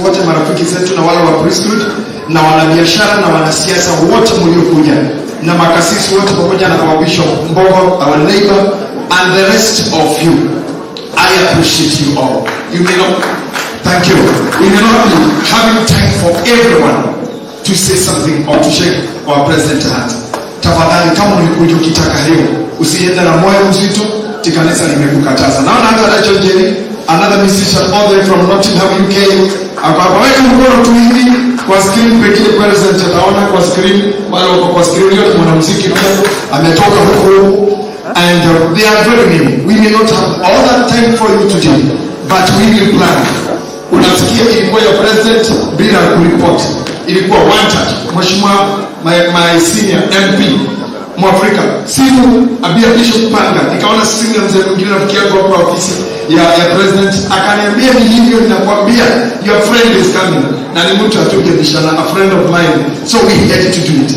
wote, marafiki zetu na wale wa priesthood na wanabiashara na wanasiasa wote mliokuja na makasisi wote pamoja na kwa Bishop Mbogo, our neighbor, and the rest of you. I appreciate you all. You may not, thank you. We may not be having time for everyone to say something or to shake our president hand. Tafadhali kama ulikuja ukitaka leo, usiende na moyo mzito, kanisa limekukataza. Naona hata John another musician all the way from Nottingham, UK. Akaweka mkono tu hivi kwa screen, pekee president ataona kwa screen, wale wako kwa screen yote mwanamuziki ametoka huko. And they are very new. We may not have all that time for you today, but we will plan. Unasikia ilikuwa ya president bila kuripoti. Ilikuwa one touch. Mheshimiwa my senior MP Mwafrika. Simu abia Bishop Panga. Nikaona simu ya mzee mwingine nafikia kwa ofisi ya president. Akaniambia ni hivyo, ninakwambia your friend is coming. Na ni mtu atoke bishana, a friend of mine. So we had to do it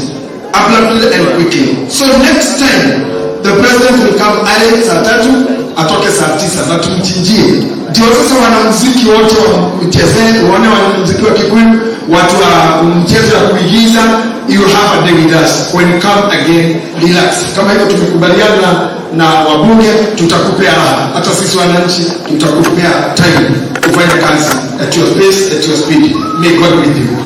abruptly and quickly. So next time the president will come early saa 3, atoke saa 9 na tumchinjie. Ndio sasa wanamuziki wote wamchezee, waone wanamuziki wa Kikuyu, watu wa mchezo wa kuigiza. You have a day with us. When you come again, relax. Kama hivyo tumekubaliana na wabunge, tutakupea raha. Hata sisi wananchi tutakupea time kufanya kazi at your pace, at your speed. May God with you.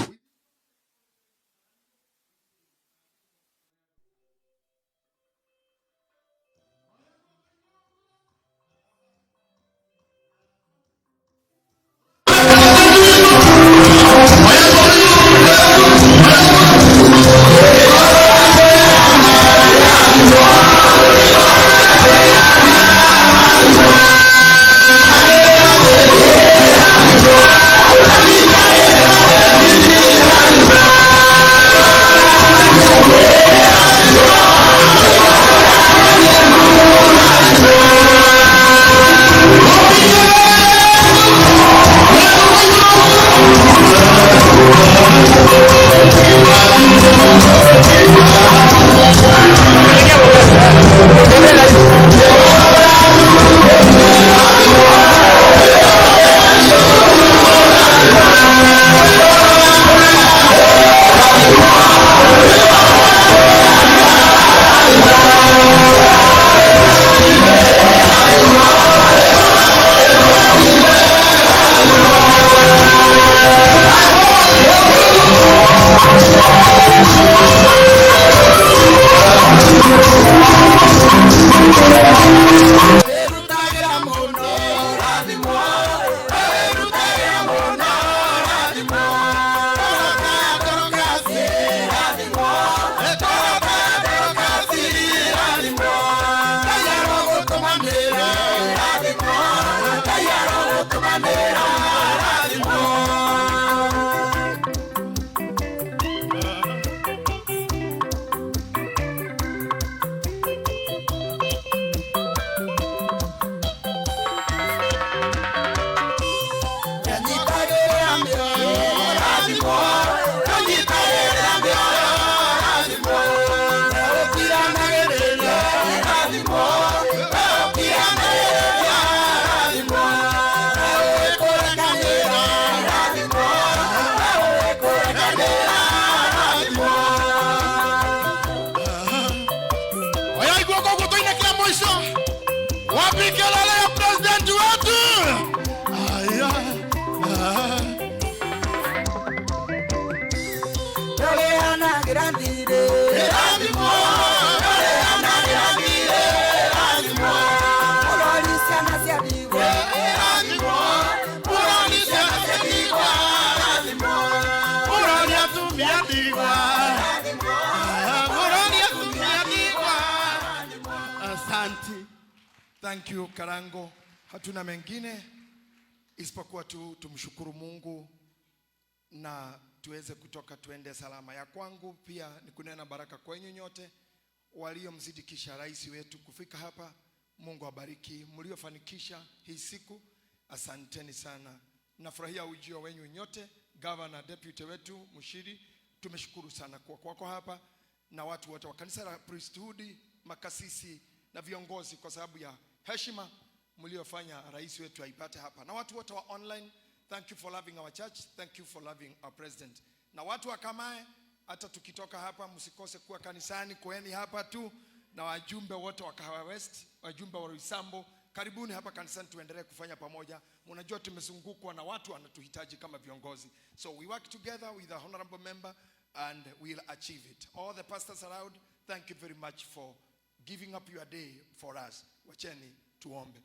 Thank you Karangu. Hatuna mengine isipokuwa tu tumshukuru Mungu na tuweze kutoka tuende salama. Ya kwangu pia ni kunena baraka kwenyu nyote waliomzidikisha rais wetu kufika hapa. Mungu abariki mliofanikisha hii siku. Asanteni sana. Nafurahia ujio wenyu nyote. Governor, deputy wetu, Mushiri, tumeshukuru sana kwa kwako hapa na watu wote wa kanisa la priesthood, makasisi na viongozi kwa sababu ya heshima mliofanya rais wetu aipate hapa. Na watu wote wa online, Thank you for loving our church. Thank you for loving our president. Na watu wa Kamae, hata tukitoka hapa msikose kuwa kanisani, kueni hapa tu, na wajumbe wote wa Kahawa West, wajumbe wa Ruimbo, karibuni hapa kanisani tuendelee kufanya pamoja. Mnajua tumezungukwa na watu wanatuhitaji kama viongozi. So we work together with the honorable member and we'll achieve it. All the pastors around, thank you very much for giving up your day for us. Wacheni tuombe.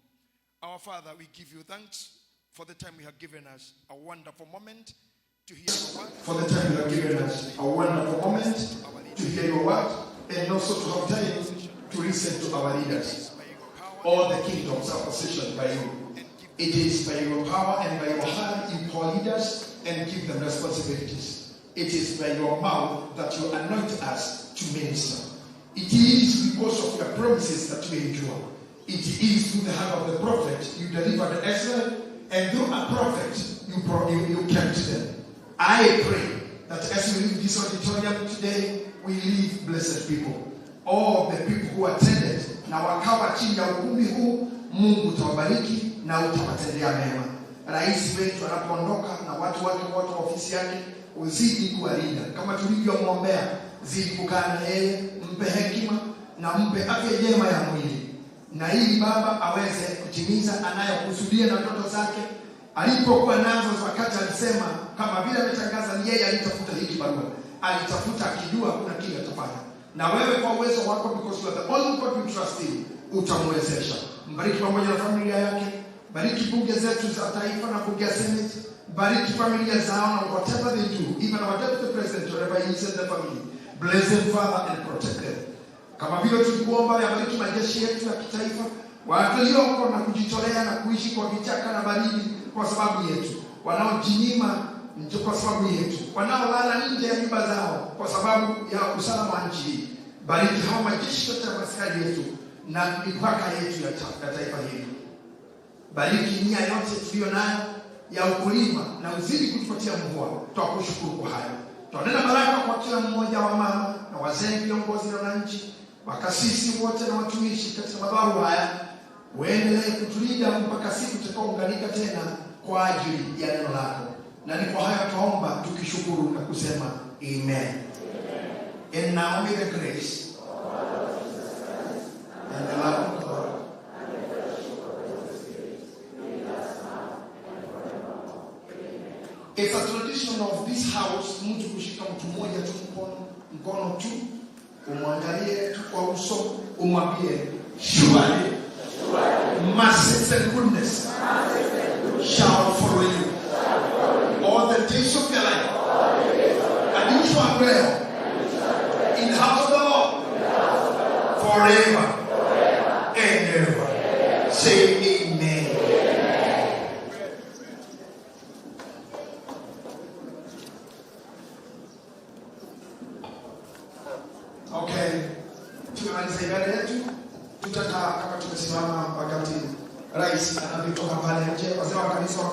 Our Father, we give you thanks for the time you have given us, a wonderful moment to hear your word. For the time you have given us, a wonderful moment to hear your word, and also to have time to listen to our leaders. All the kingdoms are positioned by you. It is by your power and by your hand you call leaders and give them responsibilities. It is by your mouth that you anoint us to minister. It is because of your promises that we endure. It is through the hand of the prophet you delivered Ezra, and through a prophet you kept them. I pray that as we leave this auditorium today, we leave blessed people. All the people who attended na wakawa chini ya ukumbi huu, Mungu utawabariki na utawatendea mema. Rais wetu anapoondoka na watu wake wote wa ofisi yake, uzidi kuwalinda kama tulivyomwombea, zidi kukaa na yeye, mpe hekima na mpe afya njema ya mwili, na ili baba aweze kutimiza anayokusudia na ndoto zake alipokuwa nazo. Wakati alisema kama vile ametangaza, ni yeye alitafuta hiki barua, alitafuta akijua kuna kile atafanya. Na wewe kwa uwezo wako, because you are the only God we trust in, utamwezesha. Mbariki pamoja na familia yake, bariki bunge zetu za taifa na bunge ya Senate, bariki familia zao na whatever they do, even our deputy president, wherever he is in the family. Bless them, Father, and protect them. Kama vile tulikuomba, yabariki majeshi yetu ya kitaifa, walioko na kujitolea na kuishi kwa vichaka na baridi kwa sababu yetu, wanaojinyima kwa sababu yetu, wanaolala nje ya nyumba zao kwa sababu ya usalama wa nchi. Bariki hao majeshi yote ya askari yetu na mipaka yetu ya taifa hili. Bariki nia yote tuliyo nayo ya ukulima na uzidi kutupatia mvua. Tunakushukuru kwa hayo. Tunanena baraka kwa kila mmoja wa mama na wazee, viongozi na wananchi, makasisi wote na watumishi katika madhabahu haya. Uendelee kutulinda mpaka siku tutakapounganika tena kwa ajili ya neno lako. Na ni kwa haya tuomba tukishukuru na kusema amen. And now may the grace and the love of God it's a tradition of this house, mtu kushika mtu mmoja tu mkono tu, umwangalie tu kwa uso, umwambie surely mercy and goodness shall follow you all the days of your life, and you shall dwell in the house of the Lord forever and ever. Say amen. Okay, tumemaliza ibada yetu. Tutakaa kama tumesimama wakati rais anavyotoka pale nje. Wazee wa kanisa